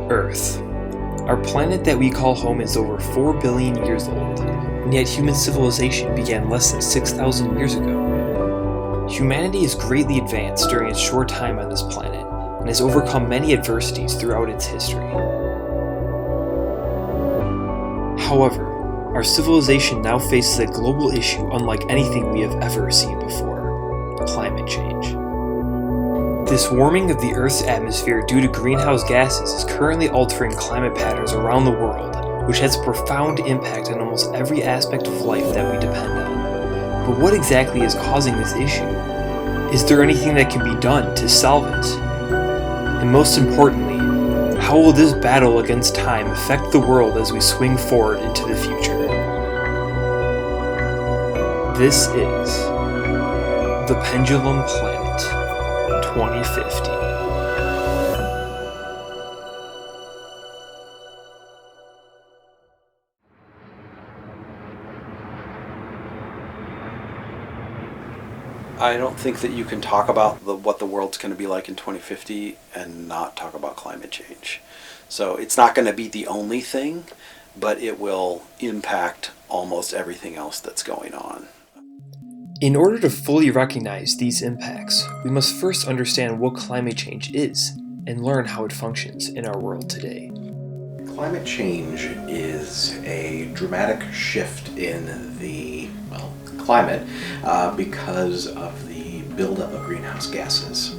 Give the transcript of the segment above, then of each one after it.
Earth. Our planet that we call home is over 4 billion years old, and yet human civilization began less than 6,000 years ago. Humanity is greatly advanced during its short time on this planet, and has overcome many adversities throughout its history. However, our civilization now faces a global issue unlike anything we have ever seen before: climate change. This warming of the Earth's atmosphere due to greenhouse gases is currently altering climate patterns around the world, which has a profound impact on almost every aspect of life that we depend on. But what exactly is causing this issue? Is there anything that can be done to solve it? And most importantly, how will this battle against time affect the world as we swing forward into the future? This is the Pendulum Planet 2050. I don't think that you can talk about what the world's going to be like in 2050 and not talk about climate change. So it's not going to be the only thing, but it will impact almost everything else that's going on. In order to fully recognize these impacts, we must first understand what climate change is and learn how it functions in our world today. Climate change is a dramatic shift in the climate because of the buildup of greenhouse gases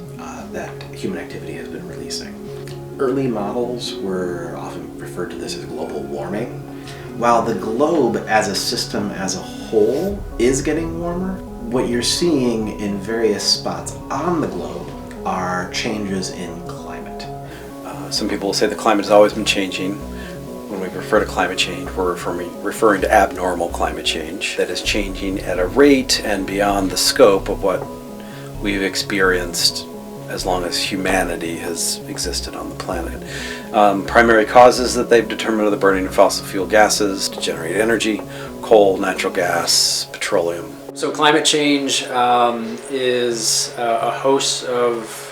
that human activity has been releasing. Early models were often referred to this as global warming. While the globe as a system as a whole is getting warmer, what you're seeing in various spots on the globe are changes in climate. Some people will say the climate has always been changing. When we refer to climate change, we're referring to abnormal climate change that is changing at a rate and beyond the scope of what we've experienced as long as humanity has existed on the planet. Primary causes that they've determined are the burning of fossil fuel gases to generate energy: coal, natural gas, petroleum. So climate change is a host of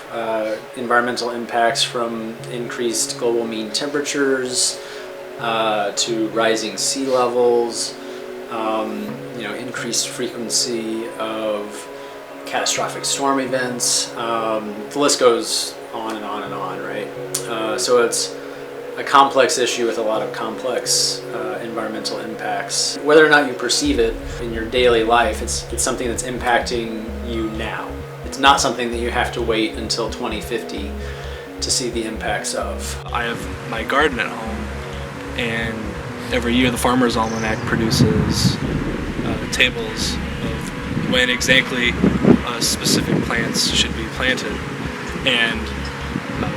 environmental impacts, from increased global mean temperatures to rising sea levels, increased frequency of catastrophic storm events. The list goes on and on and on, right? So it's a complex issue with a lot of complex environmental impacts. Whether or not you perceive it in your daily life, it's something that's impacting you now. It's not something that you have to wait until 2050 to see the impacts of. I have my garden at home, and every year the Farmer's Almanac produces tables of when exactly specific plants should be planted. And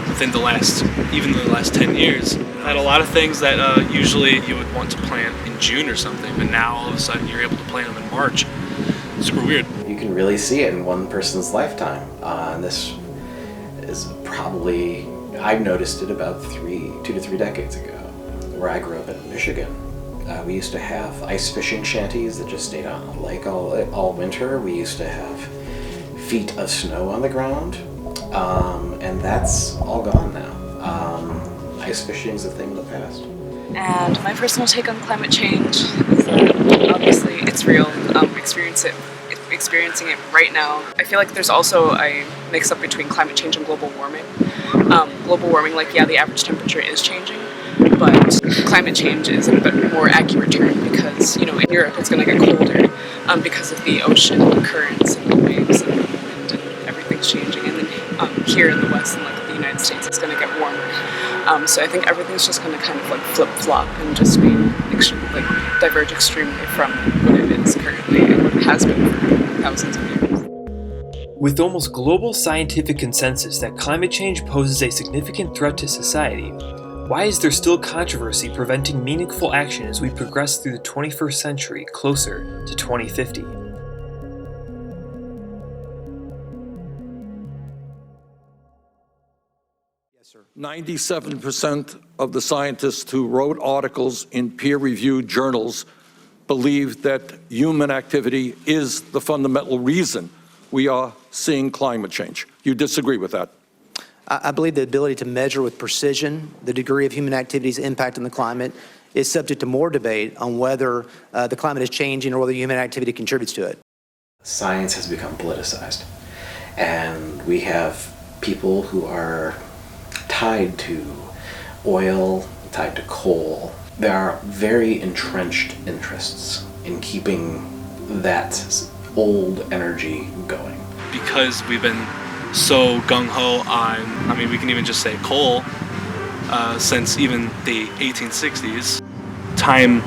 within the last 10 years, I had a lot of things that usually you would want to plant in June or something, but now all of a sudden you're able to plant them in March. Super weird. You can really see it in one person's lifetime. And this is probably, I noticed it about 2 to 3 decades ago, where I grew up in Michigan. We used to have ice fishing shanties that just stayed on the lake all winter. We used to have feet of snow on the ground, and that's all gone now. Ice fishing is a thing of the past. And my personal take on climate change is that obviously it's real. Experiencing it right now. I feel like there's also a mix-up between climate change and global warming. Global warming, the average temperature is changing, but climate change is a bit more accurate term because, in Europe it's going to get colder because of the ocean currents and the waves and the wind and everything's changing. And then here in the West and the United States, it's going to get warmer. So I think everything's just going to kind of flip-flop and just be diverge extremely from what it is currently and what it has been for thousands of years. With almost global scientific consensus that climate change poses a significant threat to society, why is there still controversy preventing meaningful action as we progress through the 21st century closer to 2050? 97% of the scientists who wrote articles in peer-reviewed journals believe that human activity is the fundamental reason we are seeing climate change. You disagree with that? I believe the ability to measure with precision the degree of human activity's impact on the climate is subject to more debate on whether the climate is changing or whether human activity contributes to it. Science has become politicized, and we have people who are tied to oil, tied to coal. There are very entrenched interests in keeping that old energy going. Because we've been so gung-ho on, we can even just say coal, since even the 1860s. Time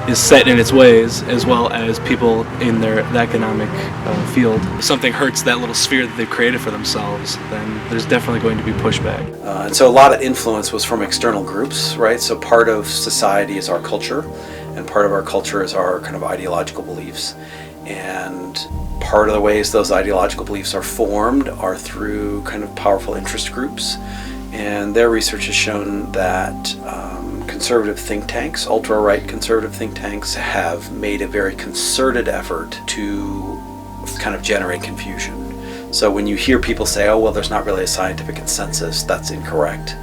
is set in its ways, as well as people in the economic field. If something hurts that little sphere that they've created for themselves, then there's definitely going to be pushback. And so a lot of influence was from external groups, right? So part of society is our culture, and part of our culture is our kind of ideological beliefs. And part of the ways those ideological beliefs are formed are through kind of powerful interest groups. And their research has shown that conservative think tanks, ultra-right conservative think tanks, have made a very concerted effort to kind of generate confusion. So when you hear people say, oh, well, there's not really a scientific consensus, that's incorrect.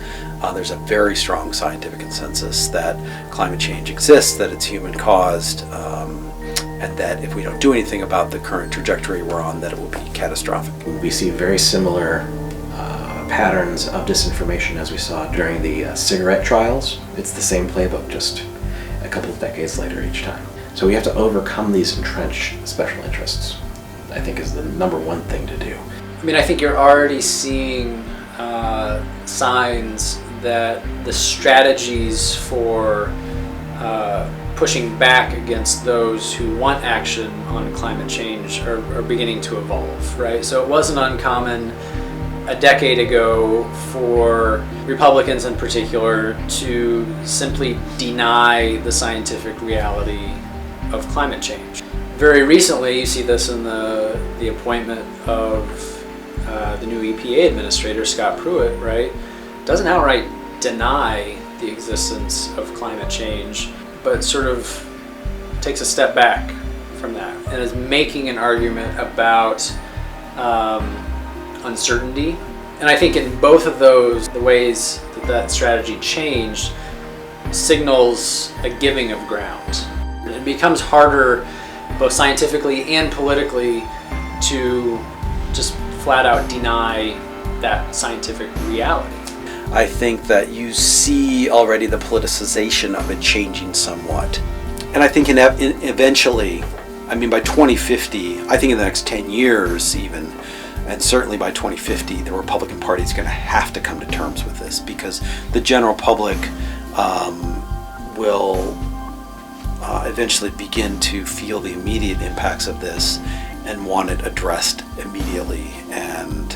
There's a very strong scientific consensus that climate change exists, that it's human-caused, and that if we don't do anything about the current trajectory we're on, that it will be catastrophic. We see very similar patterns of disinformation as we saw during the cigarette trials. It's the same playbook, just a couple of decades later each time. So we have to overcome these entrenched special interests, I think, is the number one thing to do. I think you're already seeing signs that the strategies for pushing back against those who want action on climate change are beginning to evolve, right? So it wasn't uncommon a decade ago for Republicans in particular to simply deny the scientific reality of climate change. Very recently, you see this in the appointment of the new EPA administrator, Scott Pruitt, right? Doesn't outright deny the existence of climate change, but sort of takes a step back from that and is making an argument about uncertainty. And I think in both of those, the ways that strategy changed signals a giving of ground. It becomes harder, both scientifically and politically, to just flat out deny that scientific reality. I think that you see already the politicization of it changing somewhat. And I think eventually, by 2050, I think in the next 10 years even, and certainly by 2050, the Republican Party is going to have to come to terms with this, because the general public will eventually begin to feel the immediate impacts of this and want it addressed immediately. And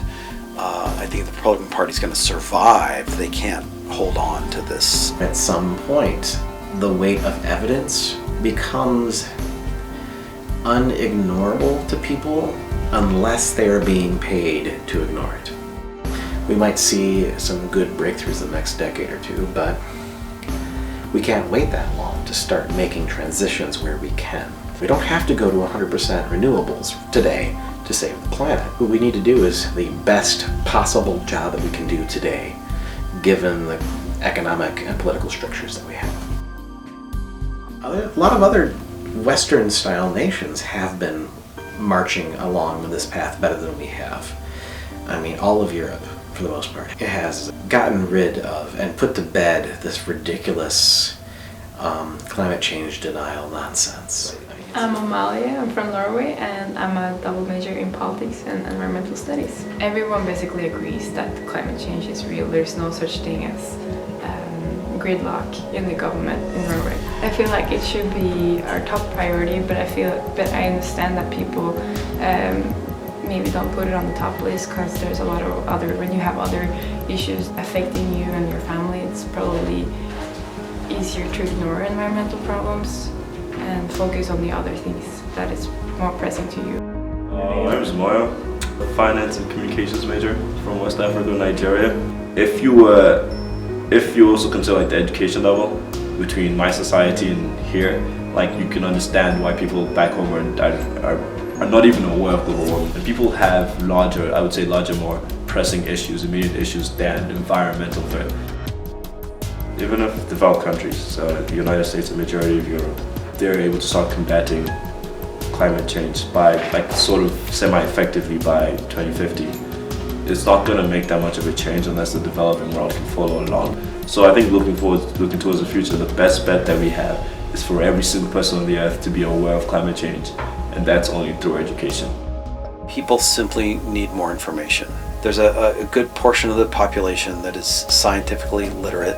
I think the Republican Party is going to survive. They can't hold on to this. At some point, the weight of evidence becomes unignorable to people unless they are being paid to ignore it. We might see some good breakthroughs in the next decade or two, but we can't wait that long to start making transitions where we can. We don't have to go to 100% renewables today to save the planet. What we need to do is the best possible job that we can do today, given the economic and political structures that we have. A lot of other Western-style nations have been marching along with this path better than we have. All of Europe, for the most part, it has gotten rid of and put to bed this ridiculous climate change denial nonsense. I'm Amalia, I'm from Norway, and I'm a double major in politics and environmental studies. Everyone basically agrees that climate change is real. There's no such thing as gridlock in the government in Norway. I feel like it should be our top priority, but I understand that people maybe don't put it on the top list because there's a lot of when you have other issues affecting you and your family, it's probably easier to ignore environmental problems and focus on the other things that is more pressing to you. My name is Moyo, a finance and communications major from West Africa, Nigeria. If you also consider like the education level between my society and here, like you can understand why people back home are not even aware of global warming. And people have larger, more pressing issues, immediate issues than environmental threat. Even if developed countries, so the United States, the majority of Europe, they're able to start combating climate change by like sort of semi-effectively by 2050. It's not going to make that much of a change unless the developing world can follow along. So I think looking towards the future, the best bet that we have is for every single person on the earth to be aware of climate change, and that's only through education. People simply need more information. There's a good portion of the population that is scientifically literate,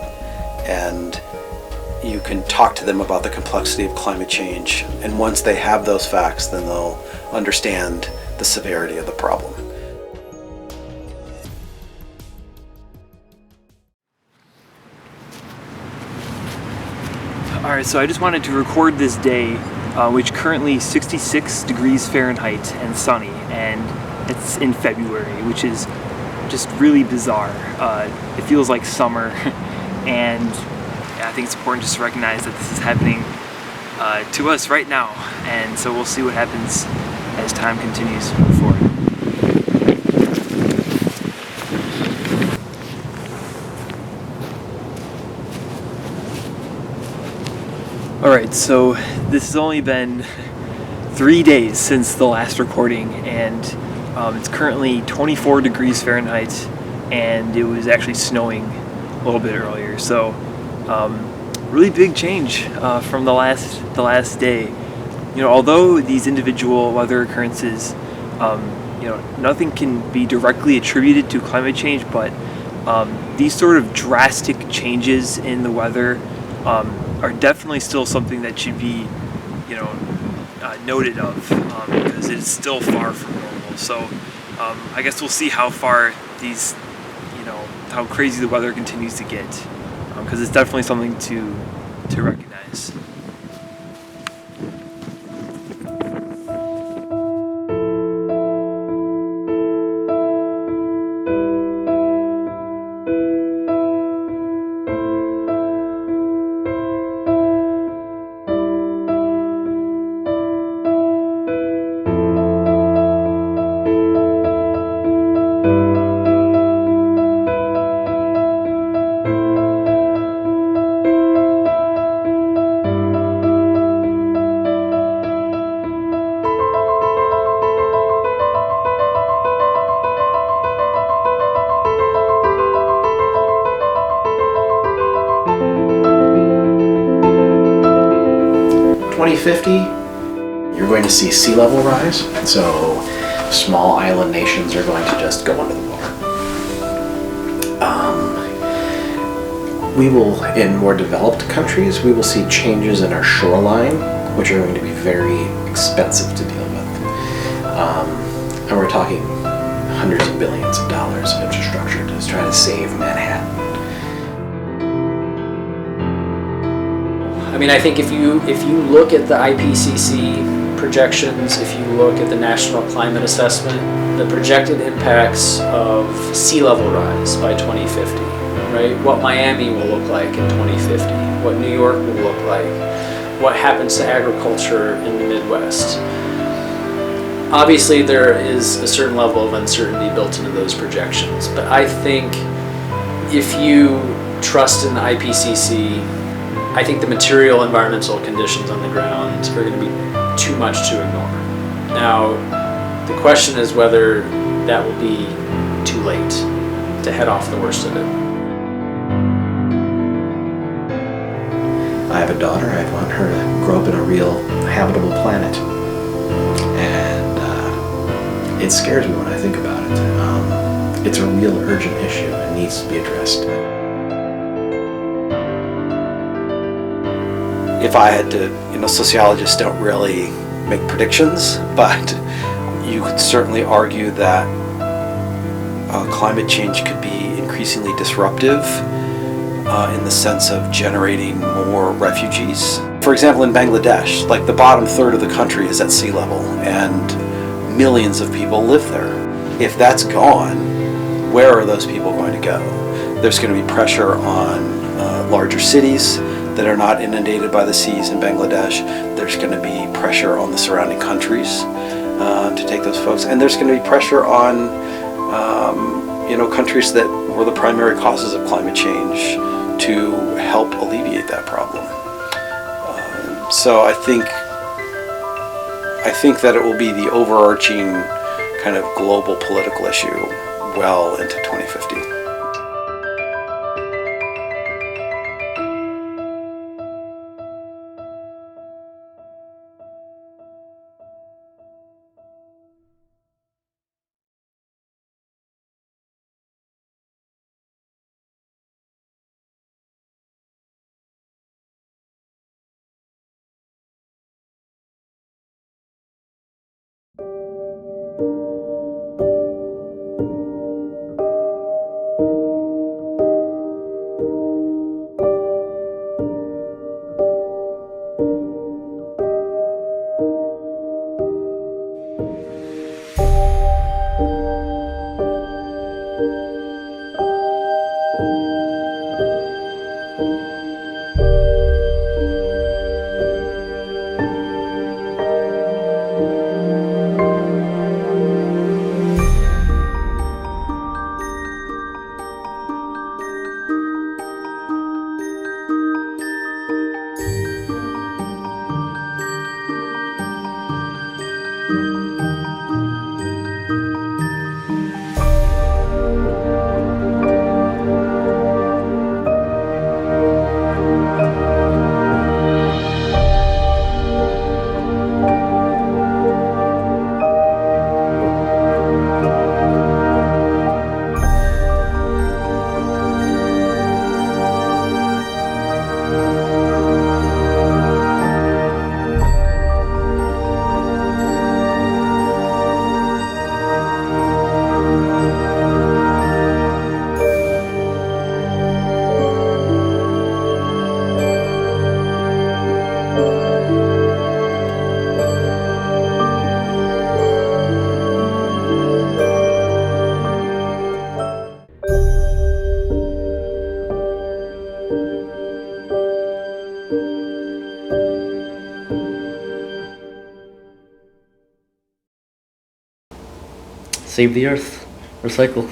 and you can talk to them about the complexity of climate change, and once they have those facts, then they'll understand the severity of the problem. Alright, so I just wanted to record this day, which currently 66 degrees Fahrenheit and sunny, and it's in February, which is just really bizarre. It feels like summer, and yeah, I think it's important just to recognize that this is happening to us right now, and so we'll see what happens as time continues to move forward. Alright, so this has only been 3 days since the last recording, and it's currently 24 degrees Fahrenheit, and it was actually snowing a little bit earlier, so really big change from the last day. You know, although these individual weather occurrences, you know, nothing can be directly attributed to climate change, but these sort of drastic changes in the weather are definitely still something that should be, you know, noted of, because it is still far from normal. So I guess we'll see how far these, you know, how crazy the weather continues to get, because it's definitely something to recognize. In 2050, you're going to see sea level rise, so small island nations are going to just go under the water. We will, in more developed countries, we will see changes in our shoreline, which are going to be very expensive to deal with. And we're talking hundreds of billions of dollars of infrastructure to try to save Manhattan. I mean, I think if you look at the IPCC projections, if you look at the National Climate Assessment, the projected impacts of sea level rise by 2050, right? What Miami will look like in 2050, what New York will look like, what happens to agriculture in the Midwest. Obviously, there is a certain level of uncertainty built into those projections, but I think if you trust in the IPCC, I think the material environmental conditions on the ground are going to be too much to ignore. Now, the question is whether that will be too late to head off the worst of it. I have a daughter. I want her to grow up in a real habitable planet. And it scares me when I think about it. It's a real urgent issue and needs to be addressed. If I had to, sociologists don't really make predictions, but You could certainly argue that climate change could be increasingly disruptive in the sense of generating more refugees. For example, in Bangladesh, like the bottom third of the country is at sea level and millions of people live there. If that's gone, where are those people going to go? There's going to be pressure on larger cities that are not inundated by the seas in Bangladesh. There's going to be pressure on the surrounding countries to take those folks, and there's going to be pressure on countries that were the primary causes of climate change to help alleviate that problem. So I think that it will be the overarching kind of global political issue well into 2050. Save the earth, recycle.